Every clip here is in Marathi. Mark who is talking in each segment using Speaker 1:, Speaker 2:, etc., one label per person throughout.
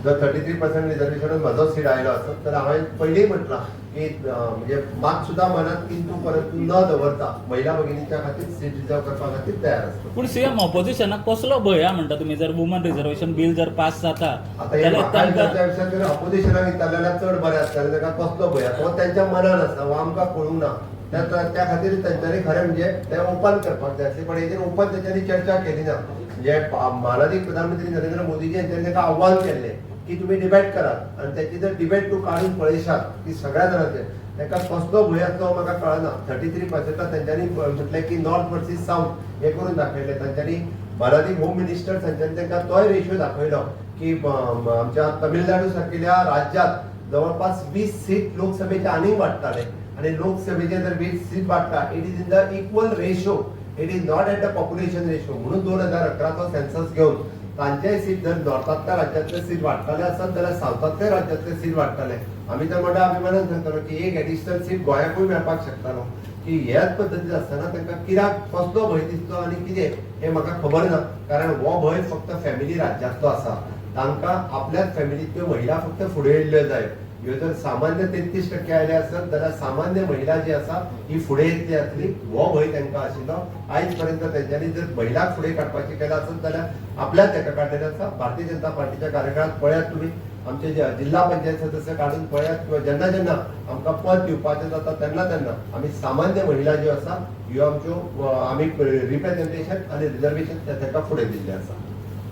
Speaker 1: जर 33% रिझर्वेशन म्हजो सीट आयलो आसत तर हांवें पयलीं म्हटलां की म्हणजे मात सुद्धा मनात किंतु परंतु न दवरता महिला भगिनीच्या खातीर सीट रिजर्व करपा खातीर तयार आसता.
Speaker 2: पूण सीएम ऑपोजिशनाक कसलो भंय हा म्हणटा तुमी जर वुमन रिझर्वेशन बिल जर पास जाता
Speaker 1: आता हे म्हाका तांच्या विशयान जर ऑपोजिशनाक दिता जाल्यार चड बरें आसतालें. ताका कसलो भंय तो त्यांच्या मनान आसा हो आमकां कळूंक ना. त्या खातीर तेंच्यांनी खरें म्हणजे ते ओपन करपाक जाय आसलें पण हेजेर ओपन तेंच्यांनी चर्चा केली ना. म्हणजे माननीय प्रधानमंत्री नरेंद्र मोदीजी यांच्यानी ताका आव्हान केल्लें की तुम्ही डिबेट करात आणि त्याची जर डिबेट तू काढून पळयशात की सगळ्या जणांचे ताका कसलो भंय आसलो म्हाका कळना. 33% तेंच्यांनी म्हटलें की नॉर्थ वर्सीस साऊथ हे करून दाखयलें. तांच्यांनी माननीय होम मिनिस्टर तांच्यांनी तांकां तोय रेशियो दाखयलो की आमच्या तमिळनाडू सारकिल्या राज्यात जवळपास 20 सीट लोकसभेचे आनीक वाडटाले आणि लोकसभेचे जर 20 सीट वाडटा it is in the equal ratio. It is not at the population ratio. म्हणून 2011चो सेन्सस घेवन तांचेय सीट जर नॉर्थांतल्या राज्यांतले सीट वाडटाले आसत जाल्यार सावथांतल्या राज्यांतले सीट वाडटाले. आमी तर मोठ्या अभिमानान सांगतालो की एक एडिशनल सीट गोंयाकूय मेळपाक शकतालो. की ह्याच पद्दतीन आसतना तांकां कित्याक कसलो भंय दिसलो आनी कितें हें म्हाका खबर ना. कारण हो भंय फक्त फॅमिली राज्यांतलो आसा. तांकां आपल्याच फॅमिलींतल्यो महिला फक्त फुडें येयल्ल्यो जाय. ह्यो जर सामान्य 33% आयले आसत जाल्यार सामान्य महिला जी आसा ही फुडें येतली आसली. हो भंय तांकां आशिल्लो. आयज पर्यंत तेंच्यांनी जर महिलाक फुडें काडपाचें केलें आसत जाल्यार आपल्याच ताका काडलेलें आसा. भारतीय जनता पार्टीच्या कार्यकाळांत पळयात तुमी आमचे जे जिल्हा पंचायत सदस्य काडून पळयात किंवा जेन्ना जेन्ना आमकां पद दिवपाचें जाता तेन्ना तेन्ना आमी सामान्य महिला ज्यो आसा ह्यो आमच्यो आमी रिप्रेझेंटेशन आनी रिजर्वेशन ताका फुडें दिल्लें आसा.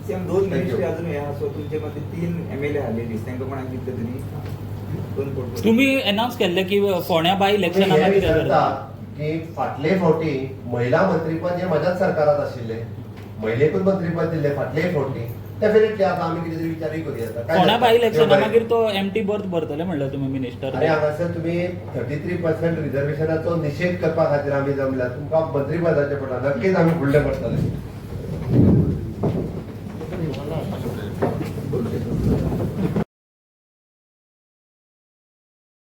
Speaker 3: सीएम 2 मिनिस्ट्री अजून हे सो तुमचे मध्ये 3 MLA आलेली तांकां कोणाक दितले तुमी
Speaker 2: तुम्ही अनाउन्स केल्ले की फोण्या बाय इलेक्शनाक
Speaker 1: की फाटले फावटी महिला मंत्रीपद हे माझ्याच सरकारात आशिल्ले. महिलेकूच मंत्रीपद दिल्ले फाटले फावटी. डेफिनेटली आता आमी कितें तरी विचारूय करूया.
Speaker 2: फोण्या बाय इलेक्शना मागीर तो एमटी बर्थ भरतले म्हणलं तुम्ही मिनिस्टर.
Speaker 1: अरे हांगासर तुमी 33% रिझर्वेशनाचो निषेध करपा खातीर आमी जमल्यात. तुमकां मंत्रीपदाचे पडटा नक्कीच आमी फुडले पडटले.